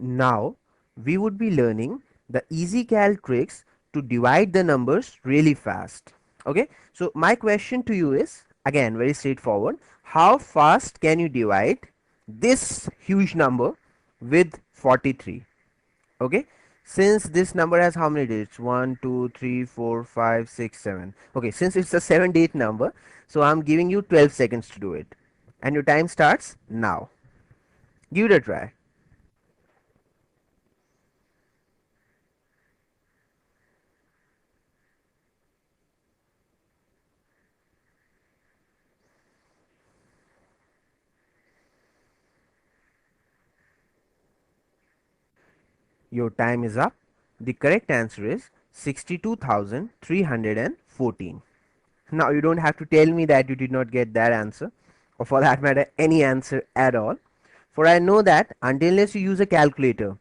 Now we would be learning the easy calc tricks to divide the numbers really fast. Okay, so my question to you is again very straightforward. How fast can you divide this huge number with 43? Okay, since this number has how many digits? 1 2 3 4 5 6 7. Okay, since it's a 7 digit number, so I'm giving you 12 seconds to do it, and your time starts now. Give it a try. Your time is up. The correct answer is 62,314. Now you don't have to tell me that you did not get that answer, or for that matter any answer at all, for I know that unless you use a calculator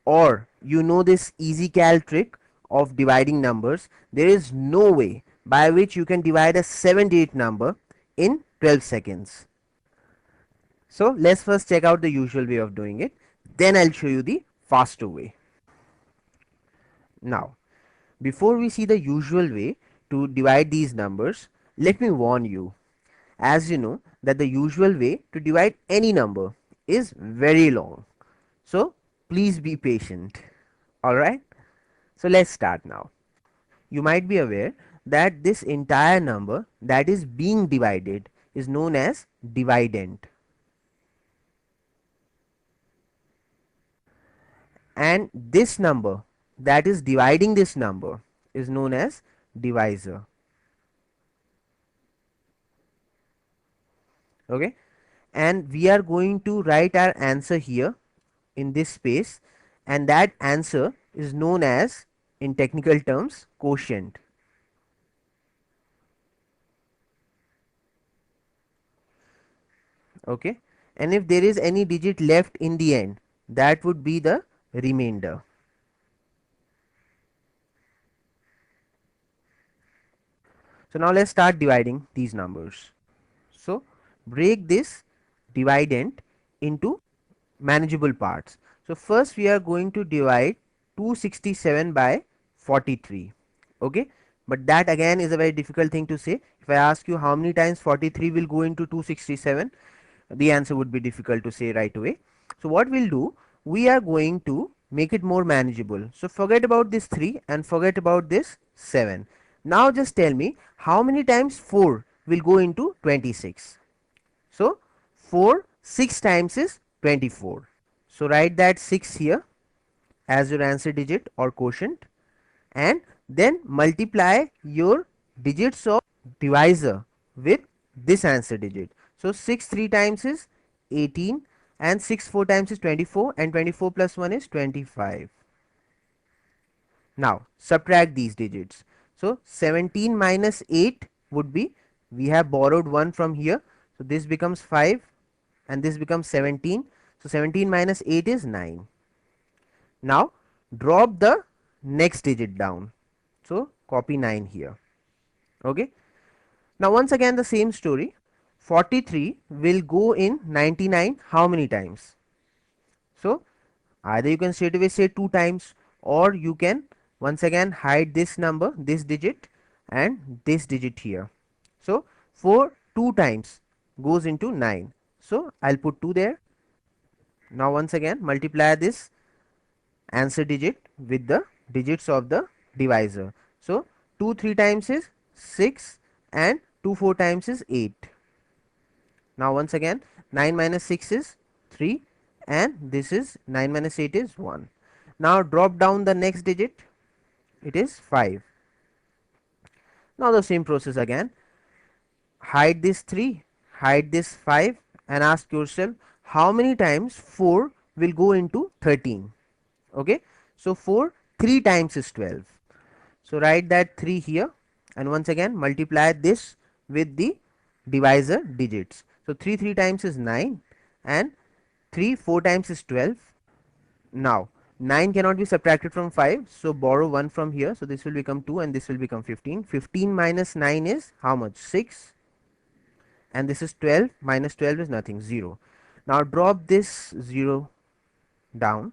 or you know this easy cal trick of dividing numbers, there is no way by which you can divide a 7-digit number in 12 seconds. So let's first check out the usual way of doing it, then I'll show you the faster way. Now, before we see the usual way to divide these numbers, let me warn you, as you know that the usual way to divide any number is very long. So please be patient. Alright, so let's start now. You might be aware that this entire number that is being divided is known as dividend, and this number that is dividing this number is known as divisor. Okay, and we are going to write our answer here in this space, and that answer is known as, in technical terms, quotient. Okay, and if there is any digit left in the end, that would be the remainder. So now let's start dividing these numbers. So break this dividend into manageable parts. So first we are going to divide 267 by 43. Okay, but that again is a very difficult thing to say. If I ask you how many times 43 will go into 267, the answer would be difficult to say right away. So what we'll do, we are going to make it more manageable. So forget about this 3 and forget about this 7. Now just tell me how many times 4 will go into 26. So 4 6 times is 24. So write that 6 here as your answer digit or quotient, and then multiply your digits of divisor with this answer digit. So 6 3 times is 18, and 6 4 times is 24, and 24 plus 1 is 25. Now subtract these digits. So 17 minus 8 would be, we have borrowed 1 from here, so this becomes 5 and this becomes 17. So 17 minus 8 is 9. Now drop the next digit down. So copy 9 here. Okay. Now once again the same story. 43 will go in 99 how many times? So either you can straight away say 2 times, or you can once again hide this number, this digit and this digit here. So 4 2 times goes into 9. So I'll put 2 there. Now once again multiply this answer digit with the digits of the divisor. So 2 3 times is 6 and 2 4 times is 8. Now once again 9 minus 6 is 3, and this is 9 minus 8 is 1. Now drop down the next digit, it is 5. Now the same process again, hide this 3, hide this 5 and ask yourself how many times 4 will go into 13. Okay, so 4 3 times is 12. So write that 3 here, and once again multiply this with the divisor digits. So 3 3 times is 9, and 3 4 times is 12. Now 9 cannot be subtracted from 5, so borrow 1 from here, so this will become 2 and this will become 15. 15 minus 9 is how much? 6, and this is 12, minus 12 is nothing, 0. Now drop this 0 down.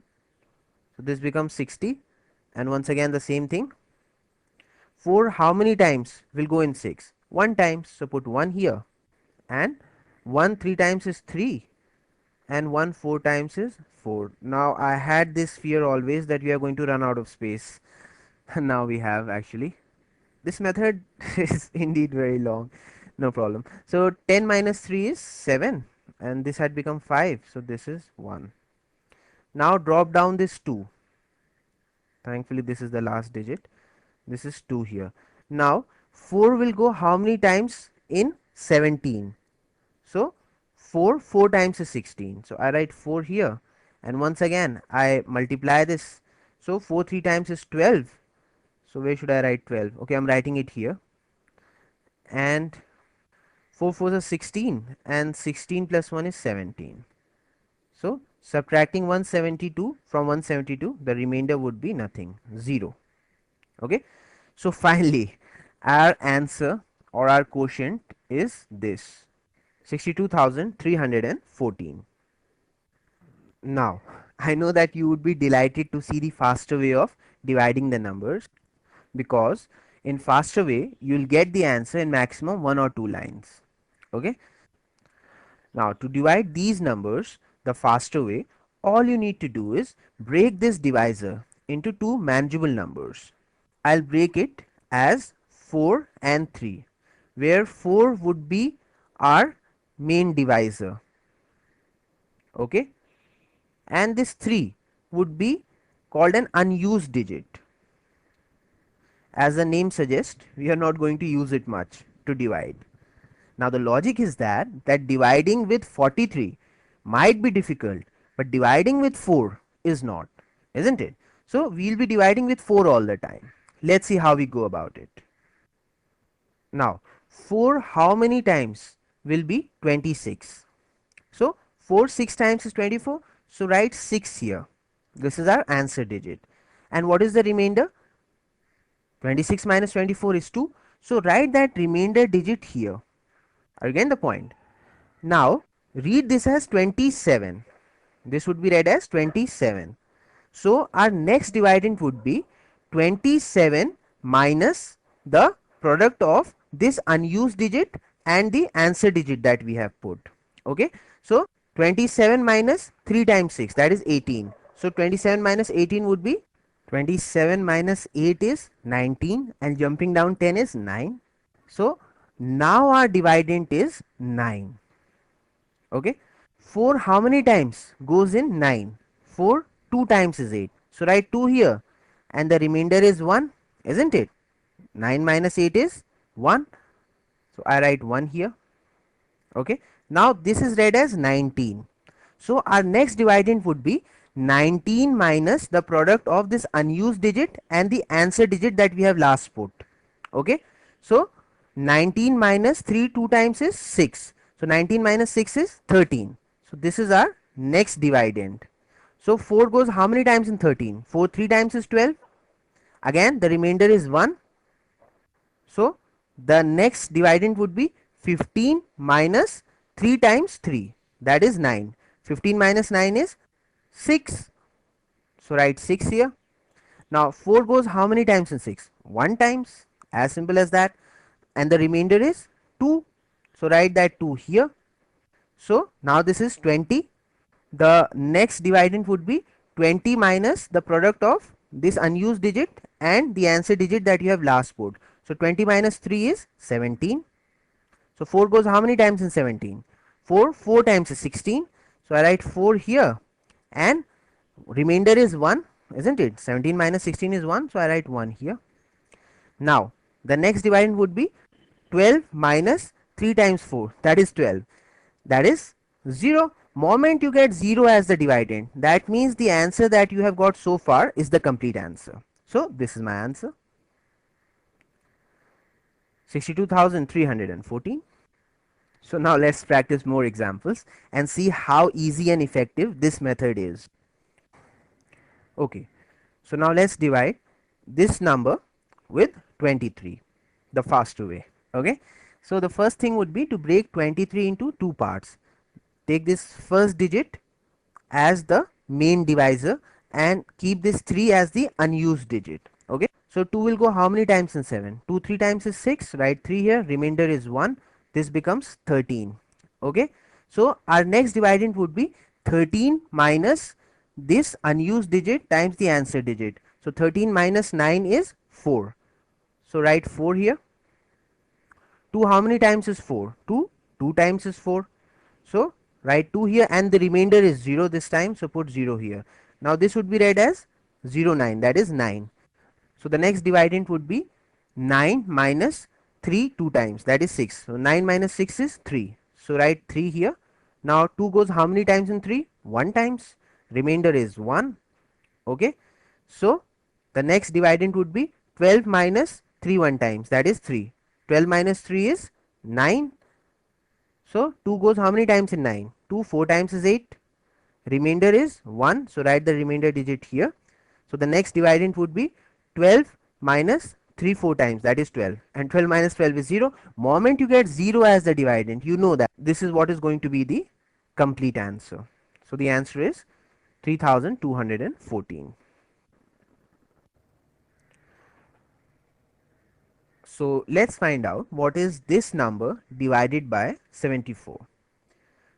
So this becomes 60, and once again the same thing. 4 how many times will go in 6? 1 times, so put 1 here, and 1 3 times is 3, and 1 4 times is 4. Now I had this fear always that we are going to run out of space. Now we have actually. This method is indeed very long. No problem. So 10 minus 3 is 7, and this had become 5, so this is 1. Now drop down this 2. Thankfully this is the last digit. This is 2 here. Now 4 will go how many times in 17? So 4 times is 16. So I write 4 here, and once again I multiply this. So 4 3 times is 12. So where should I write 12? Okay, I'm writing it here. And 4 4 is 16, and 16 plus 1 is 17. So subtracting 172 from 172, the remainder would be nothing, 0. Okay. So finally our answer or our quotient is this, 62,314. Now I know that you would be delighted to see the faster way of dividing the numbers, because in faster way you'll get the answer in maximum 1 or 2 lines. Okay. Now to divide these numbers the faster way, all you need to do is break this divisor into two manageable numbers. I'll break it as 4 and 3, where 4 would be our main divisor. Okay. And this 3 would be called an unused digit. As the name suggests, we are not going to use it much to divide. Now the logic is that dividing with 43 might be difficult, but dividing with 4 is not, isn't it? So we'll be dividing with 4 all the time. Let's see how we go about it. Now 4 how many times will be 26? So 4 6 times is 24. So write 6 here. This is our answer digit. And what is the remainder? 26 minus 24 is 2. So write that remainder digit here. Again the point. Now read this as 27. This would be read as 27. So our next dividend would be 27 minus the product of this unused digit and the answer digit that we have put. Okay. So 27 minus 3 times 6, that is 18. So 27 minus 18 would be 27 minus 8 is 19, and jumping down 10 is 9. So now our dividend is 9. Okay. 4 how many times goes in 9? 4 2 times is 8. So write 2 here, and the remainder is 1, isn't it? 9 minus 8 is 1. So I write 1 here. Okay. Now this is read as 19. So our next dividend would be 19 minus the product of this unused digit and the answer digit that we have last put. Okay. So 19 minus 3 2 times is 6. So 19 minus 6 is 13. So this is our next dividend. So 4 goes how many times in 13? 4 3 times is 12. Again the remainder is 1. So the next dividend would be 15 minus 3 times 3, that is 9. 15 minus 9 is 6. So write 6 here. Now 4 goes how many times in 6? 1 times, as simple as that, and the remainder is 2. So write that 2 here. So now this is 20. The next dividend would be 20 minus the product of this unused digit and the answer digit that you have last put. So 20 minus 3 is 17. So 4 goes how many times in 17? 4 times is 16. So I write 4 here, and remainder is 1, isn't it? 17 minus 16 is 1. So I write 1 here. Now the next dividend would be 12 minus 3 times 4, that is 12, that is 0. Moment you get 0 as the dividend, that means the answer that you have got so far is the complete answer. So this is my answer, 62,314. So now let's practice more examples and see how easy and effective this method is. Okay, so now let's divide this number with 23 the faster way. Okay, so the first thing would be to break 23 into two parts. Take this first digit as the main divisor and keep this 3 as the unused digit. Okay, so 2 will go how many times in 7? 2 3 times is 6, write 3 here, remainder is 1, this becomes 13. Okay, so our next dividend would be 13 minus this unused digit times the answer digit. So 13 minus 9 is 4, so write 4 here. 2 how many times is 4? 2, 2 times is 4, so write 2 here, and the remainder is 0 this time, so put 0 here. Now this would be read as 0 9, that is 9. So the next dividend would be 9 minus 3 2 times, that is 6. So 9 minus 6 is 3, so write 3 here. Now 2 goes how many times in 3? 1 times, remainder is 1. Okay, so the next dividend would be 12 minus 3 1 times, that is 3. 12 minus 3 is 9. So 2 goes how many times in 9? 2 4 times is 8, remainder is 1, so write the remainder digit here. So the next dividend would be 12 minus 3 4 times, that is 12, and 12 minus 12 is 0. Moment you get 0 as the dividend, you know that this is what is going to be the complete answer. So the answer is 3214. So let's find out what is this number divided by 74.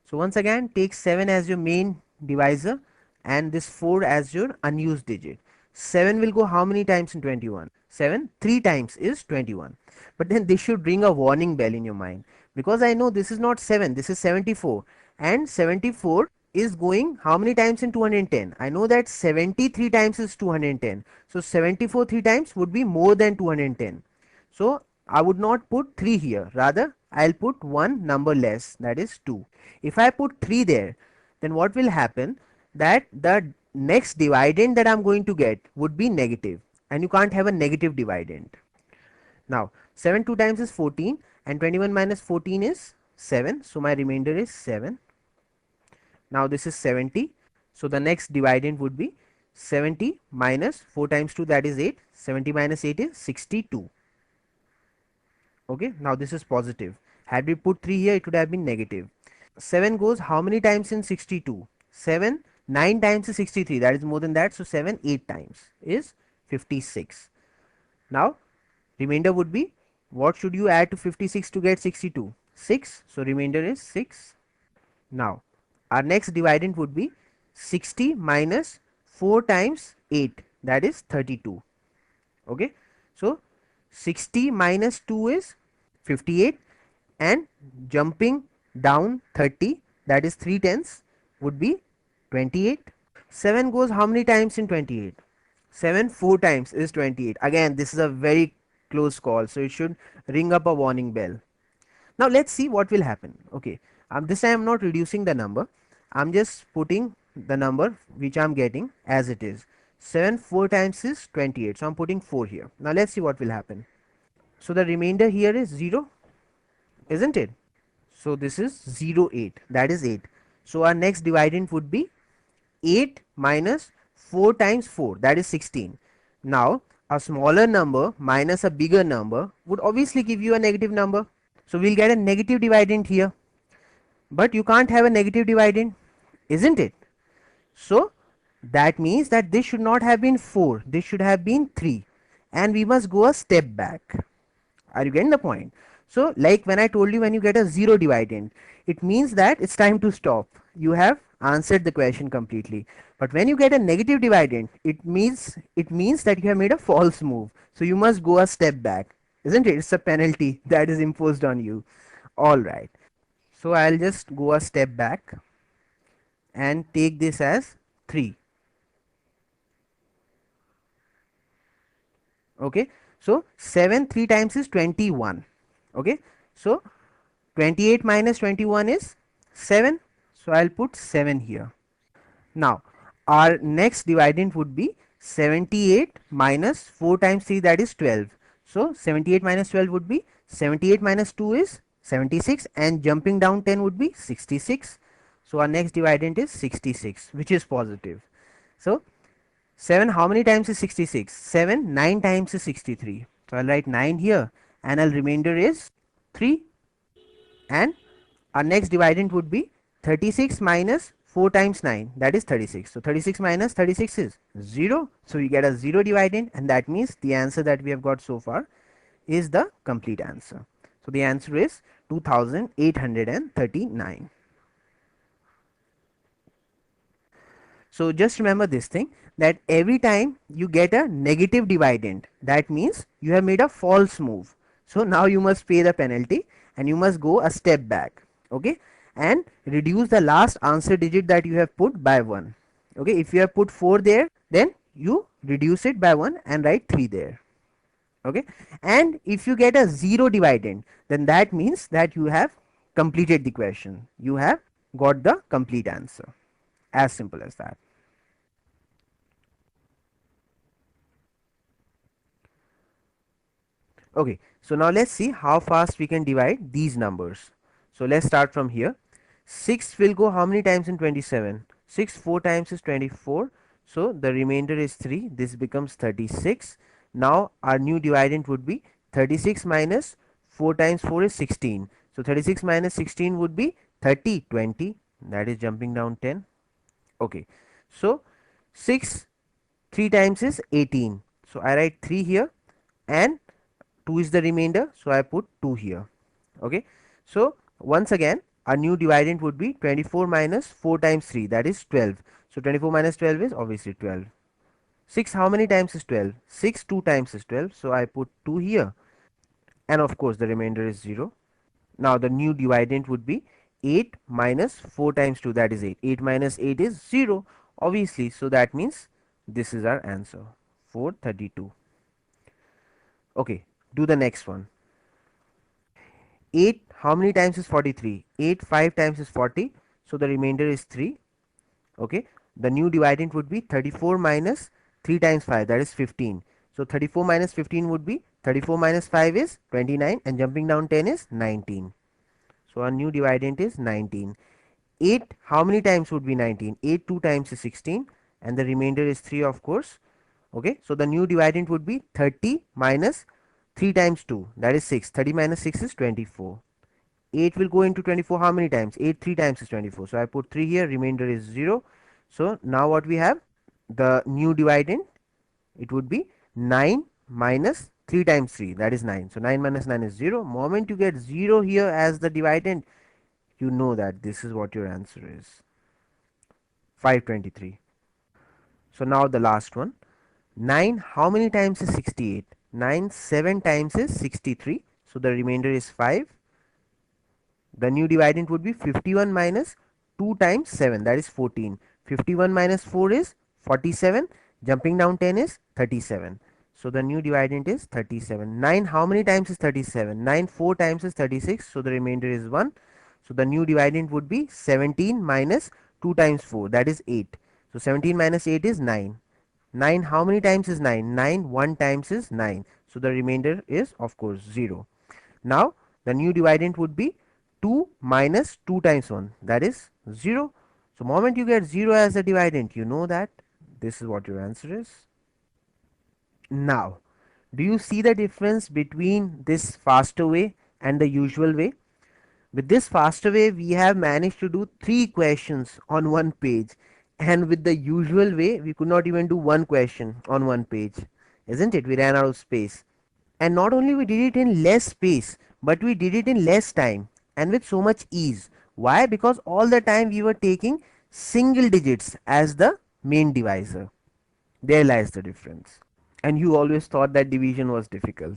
So once again, take 7 as your main divisor and this 4 as your unused digit. 7 will go how many times in 21? 7 3 times is 21. But then this should ring a warning bell in your mind, because I know this is not 7, this is 74, and 74 is going how many times in 210? I know that 73 times is 210. So 74 3 times would be more than 210. So I would not put 3 here, rather I'll put one number less, that is 2. If I put 3 there, then what will happen, that the next dividend that I'm going to get would be negative, and you can't have a negative dividend. Now 7 2 times is 14, and 21 minus 14 is 7, so my remainder is 7. Now this is 70, so the next dividend would be 70 minus 4 times 2, that is 8. 70 minus 8 is 62. Okay, now this is positive. Had we put 3 here, it would have been negative. 7 goes how many times in 62? 7 9 times is 63, that is more than that, so 7 8 times is 56. Now remainder would be, what should you add to 56 to get 62? 6, so remainder is 6. Now our next dividend would be 60 minus 4 times 8, that is 32. Okay, so 60 minus 2 is 58, and jumping down 30, that is 3 tenths, would be 28. 7 goes how many times in 28? 7 4 times is 28. Again, this is a very close call, so it should ring up a warning bell. Now let's see what will happen. Okay, this time I'm not reducing the number, I'm just putting the number which I'm getting as it is. 7 4 times is 28, so I'm putting 4 here. Now let's see what will happen. So the remainder here is 0, isn't it? So this is 0 8, that is 8. So our next dividend would be 8 minus 4 times 4, that is 16. Now a smaller number minus a bigger number would obviously give you a negative number, so we'll get a negative dividend here. But you can't have a negative dividend, isn't it? So that means that this should not have been 4, this should have been 3, and we must go a step back. Are you getting the point? So like when I told you, when you get a 0 dividend, it means that it's time to stop. You have answered the question completely. But when you get a negative dividend, it means that you have made a false move. So you must go a step back, isn't it? It's a penalty that is imposed on you. All right. So I'll just go a step back and take this as 3. Okay, so 7 3 times is 21. Okay, so 28 minus 21 is 7, so I'll put 7 here. Now our next dividend would be 78 minus 4 times 3, that is 12. So 78 minus 12 would be 78 minus 2 is 76, and jumping down 10 would be 66. So our next dividend is 66, which is positive. So 7 how many times is 66? 7 9 times is 63. So I'll write 9 here, and our remainder is 3. And our next dividend would be 36 minus 4 times 9, that is 36. So 36 minus 36 is 0. So you get a 0 dividend, and that means the answer that we have got so far is the complete answer. So the answer is 2839. So just remember this thing, that every time you get a negative dividend, that means you have made a false move. So now you must pay the penalty and you must go a step back, okay, and reduce the last answer digit that you have put by 1. Okay, if you have put 4 there, then you reduce it by 1 and write 3 there. Okay, and if you get a 0 dividend, then that means that you have completed the question, you have got the complete answer. As simple as that. Okay, so now let's see how fast we can divide these numbers. So let's start from here. 6 will go how many times in 27? 6 4 times is 24. So the remainder is 3. This becomes 36. Now our new dividend would be 36 minus 4 times 4 is 16. So 36 minus 16 would be 30, 20. That is jumping down 10. Okay, so 6 3 times is 18. So I write 3 here and 2 is the remainder, so I put 2 here. Okay, so once again our new dividend would be 24 minus 4 times 3, that is 12. So 24 minus 12 is obviously 12. 6 how many times is 12? 6 2 times is 12, so I put 2 here, and of course the remainder is 0. Now the new dividend would be 8 minus 4 times 2, that is 8. 8 minus 8 is 0 obviously, so that means this is our answer, 432. Okay, do the next one. 8 how many times is 43? 8 5 times is 40, so the remainder is 3. Okay, the new dividend would be 34 minus 3 times 5, that is 15. So 34 minus 15 would be 34 minus 5 is 29, and jumping down 10 is 19. So our new dividend is 19. 8 how many times would be 19? 8 2 times is 16, and the remainder is 3 of course. Okay, so the new dividend would be 30 minus 3 times 2, that is 6. 30 minus 6 is 24. 8 will go into 24 how many times? 8 3 times is 24. So I put 3 here, remainder is 0. So now what we have? The new dividend, it would be 9 minus 3 times 3, that is 9. So 9 minus 9 is 0. Moment you get 0 here as the dividend, you know that this is what your answer is, 523. So now the last one. 9 how many times is 68? 9 7 times is 63. So the remainder is 5. The new dividend would be 51 minus 2 times 7, that is 14. 51 minus 4 is 47. Jumping down 10 is 37. So the new dividend is 37. 9 how many times is 37? 9 4 times is 36. So the remainder is 1. So the new dividend would be 17 minus 2 times 4, that is 8. So 17 minus 8 is 9. 9 how many times is 9? 9 1 times is 9. So the remainder is of course 0. Now the new dividend would be 2 minus 2 times 1, that is 0. So moment you get 0 as a dividend, you know that this is what your answer is. Now do you see the difference between this faster way and the usual way? With this faster way, we have managed to do 3 questions on one page, and with the usual way, we could not even do one question on one page, isn't it? We ran out of space. And not only we did it in less space, but we did it in less time and with so much ease. Why? Because all the time we were taking single digits as the main divisor. There lies the difference. And you always thought that division was difficult.